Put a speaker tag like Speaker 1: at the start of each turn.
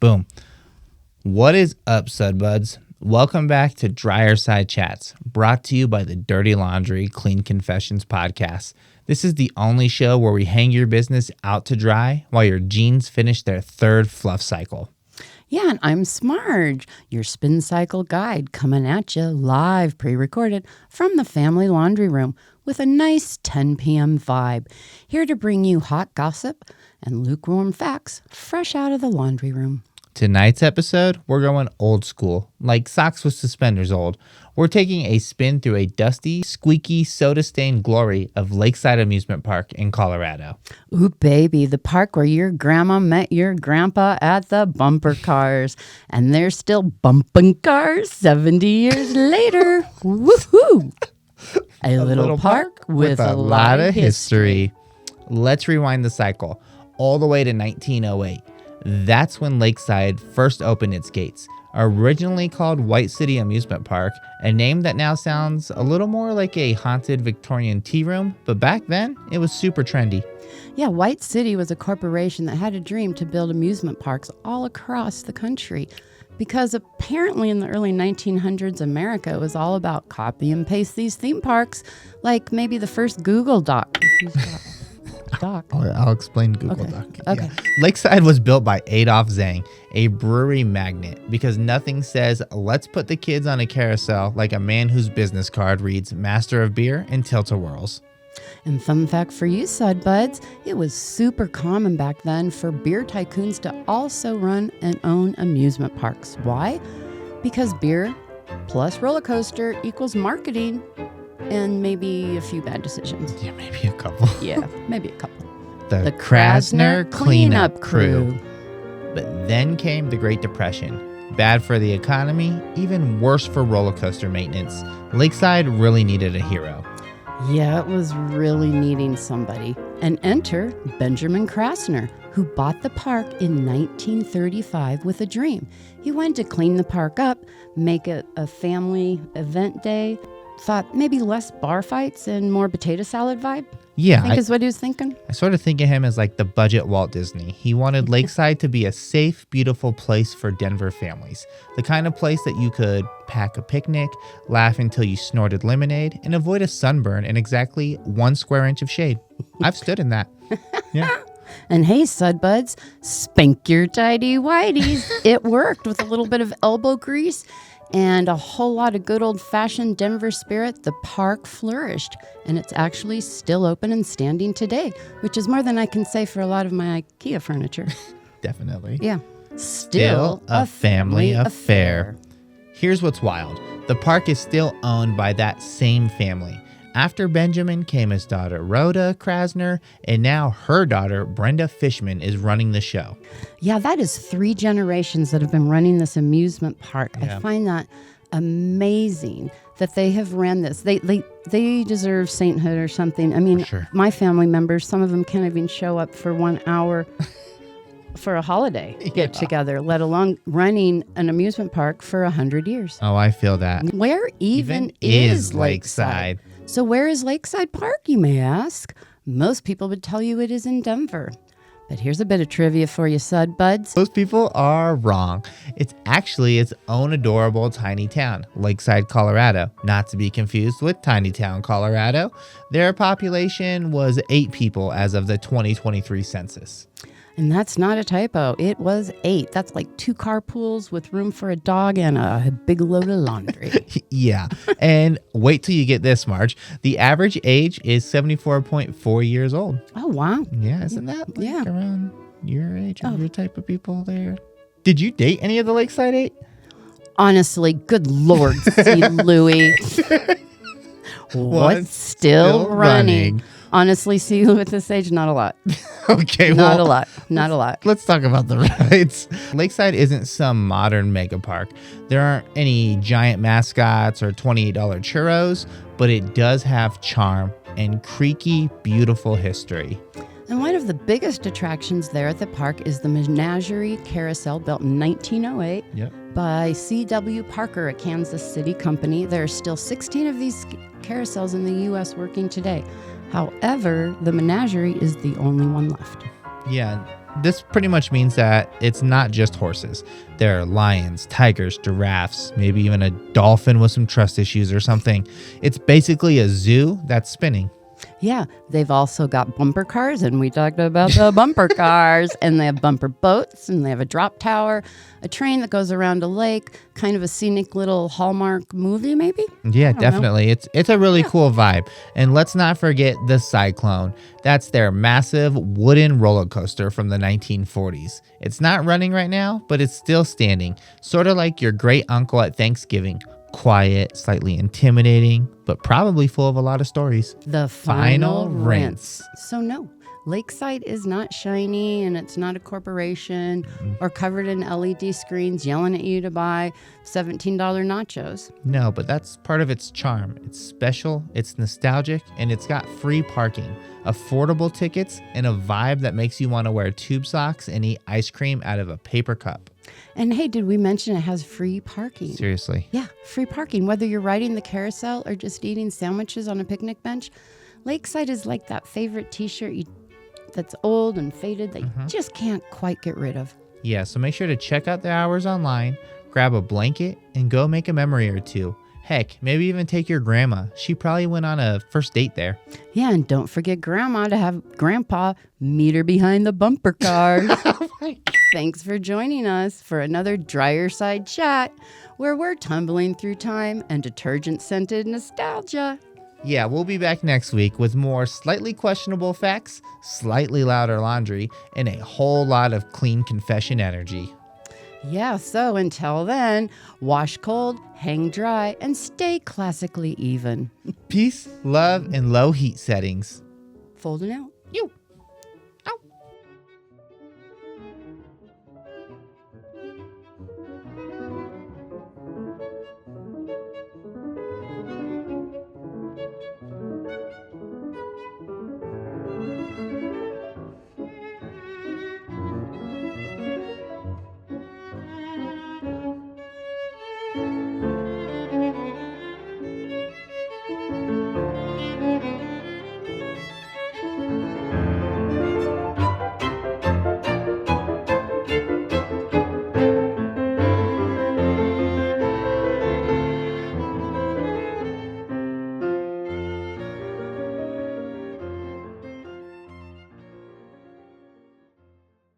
Speaker 1: Boom. What is up, Sudbuds? Welcome back to Dryerside Chats, brought to you by the Dirty Laundry Clean Confessions podcast. This is the only show where we hang your business out to dry while your jeans finish their third fluff cycle.
Speaker 2: Yeah, and I'm Smarge, your spin cycle guide, coming at you live, pre-recorded from the family laundry room with a nice 10 p.m. vibe. Here to bring you hot gossip and lukewarm facts fresh out of the laundry room.
Speaker 1: Tonight's episode, we're going old school, like socks with suspenders old. We're taking a spin through a dusty, squeaky, soda-stained glory of Lakeside Amusement Park in Colorado.
Speaker 2: Ooh, baby, the park where your grandma met your grandpa at the bumper cars. And they're still bumping cars 70 years later. Woohoo! A little park with a lot of history.
Speaker 1: Let's rewind the cycle all the way to 1908. That's when Lakeside first opened its gates. Originally called White City Amusement Park, a name that now sounds a little more like a haunted Victorian tea room, but back then it was super trendy.
Speaker 2: Yeah, White City was a corporation that had a dream to build amusement parks all across the country. Because apparently in the early 1900s, America was all about copy and paste these theme parks, like maybe the first Google Doc.
Speaker 1: I'll explain Google Doc.
Speaker 2: Okay.
Speaker 1: Yeah. Lakeside was built by Adolf Zang, a brewery magnate, because nothing says, let's put the kids on a carousel like a man whose business card reads Master of Beer and Tilt-A-Whirls.
Speaker 2: And fun fact for you, Sudbuds, it was super common back then for beer tycoons to also run and own amusement parks. Why? Because beer plus roller coaster equals marketing and maybe a few bad decisions.
Speaker 1: Yeah, maybe a couple.
Speaker 2: Yeah, maybe a couple.
Speaker 1: The Krasner Cleanup Crew. But then came the Great Depression. Bad for the economy, even worse for roller coaster maintenance. Lakeside really needed a hero.
Speaker 2: Yeah, it was really needing somebody. And enter Benjamin Krasner, who bought the park in 1935 with a dream. He wanted to clean the park up, make it a family event day, thought maybe less bar fights and more potato salad vibe.
Speaker 1: Yeah.
Speaker 2: I think is what he was thinking.
Speaker 1: I sort of think of him as like the budget Walt Disney. He wanted Lakeside to be a safe, beautiful place for Denver families. The kind of place that you could pack a picnic, laugh until you snorted lemonade, and avoid a sunburn in exactly 1 square inch of shade. I've stood in that. Yeah.
Speaker 2: And hey, Sudbuds, spank your tidy whities. It worked with a little bit of elbow grease and a whole lot of good old-fashioned Denver spirit. The park flourished, and it's actually still open and standing today, which is more than I can say for a lot of my IKEA furniture.
Speaker 1: Definitely.
Speaker 2: Yeah.
Speaker 1: Still a family affair. Here's what's wild. The park is still owned by that same family. After Benjamin came his daughter, Rhoda Krasner, and now her daughter, Brenda Fishman, is running the show.
Speaker 2: Yeah, that is 3 generations that have been running this amusement park.
Speaker 1: Yeah.
Speaker 2: I find that amazing that they have ran this. They deserve sainthood or something. I mean,
Speaker 1: Sure.
Speaker 2: My family members, some of them can't even show up for 1 hour for a holiday get together, let alone running an amusement park for 100 years.
Speaker 1: Oh, I feel that.
Speaker 2: Where even is Lakeside? So where is Lakeside Park, you may ask? Most people would tell you it is in Denver. But here's a bit of trivia for you, Sudbuds.
Speaker 1: Those people are wrong. It's actually its own adorable tiny town, Lakeside, Colorado. Not to be confused with Tiny Town, Colorado. Their population was 8 people as of the 2023 census.
Speaker 2: And that's not a typo. It was 8. That's like 2 carpools with room for a dog and a big load of laundry.
Speaker 1: Yeah. And wait till you get this, Marge. The average age is 74.4 years old.
Speaker 2: Oh, wow.
Speaker 1: Yeah, isn't that around your age or your type of people there? Did you date any of the Lakeside 8?
Speaker 2: Honestly, good Lord, C. Louie. What's still running? Honestly, see you at this age, not a lot.
Speaker 1: Okay,
Speaker 2: Not a lot. Not a lot.
Speaker 1: Let's talk about the rides. Lakeside isn't some modern mega park. There aren't any giant mascots or $28 churros, but it does have charm and creaky, beautiful history.
Speaker 2: And one of the biggest attractions there at the park is the Menagerie Carousel, built in 1908 by C.W. Parker, a Kansas City company. There are still 16 of these carousels in the U.S. working today. However, the Menagerie is the only one left.
Speaker 1: Yeah, This pretty much means that it's not just horses. There are lions, tigers, giraffes, maybe even a dolphin with some trust issues or something. It's basically a zoo that's spinning.
Speaker 2: Yeah, they've also got bumper cars, and we talked about the bumper cars, and they have bumper boats, and they have a drop tower, a train that goes around a lake, kind of a scenic little Hallmark movie, maybe?
Speaker 1: Yeah, definitely. It's a really cool vibe. And let's not forget the Cyclone. That's their massive wooden roller coaster from the 1940s. It's not running right now, but it's still standing, sort of like your great uncle at Thanksgiving. Quiet, slightly intimidating, but probably full of a lot of stories.
Speaker 2: The final rinse. So no, Lakeside is not shiny, and it's not a corporation or covered in LED screens yelling at you to buy $17 nachos.
Speaker 1: No, but that's part of its charm. It's special, it's nostalgic, and it's got free parking, affordable tickets, and a vibe that makes you want to wear tube socks and eat ice cream out of a paper cup.
Speaker 2: And hey, did we mention it has free parking?
Speaker 1: Seriously.
Speaker 2: Yeah, free parking. Whether you're riding the carousel or just eating sandwiches on a picnic bench, Lakeside is like that favorite t-shirt that's old and faded that you just can't quite get rid of.
Speaker 1: Yeah, so make sure to check out the hours online, grab a blanket, and go make a memory or two. Heck, maybe even take your grandma. She probably went on a first date there.
Speaker 2: Yeah, and don't forget Grandma to have Grandpa meet her behind the bumper cars.
Speaker 1: Oh my God.
Speaker 2: Thanks for joining us for another Dryerside chat, where we're tumbling through time and detergent-scented nostalgia.
Speaker 1: Yeah, we'll be back next week with more slightly questionable facts, slightly louder laundry, and a whole lot of clean confession energy.
Speaker 2: Yeah, so until then, wash cold, hang dry, and stay classically even.
Speaker 1: Peace, love, and low heat settings.
Speaker 2: Folding out.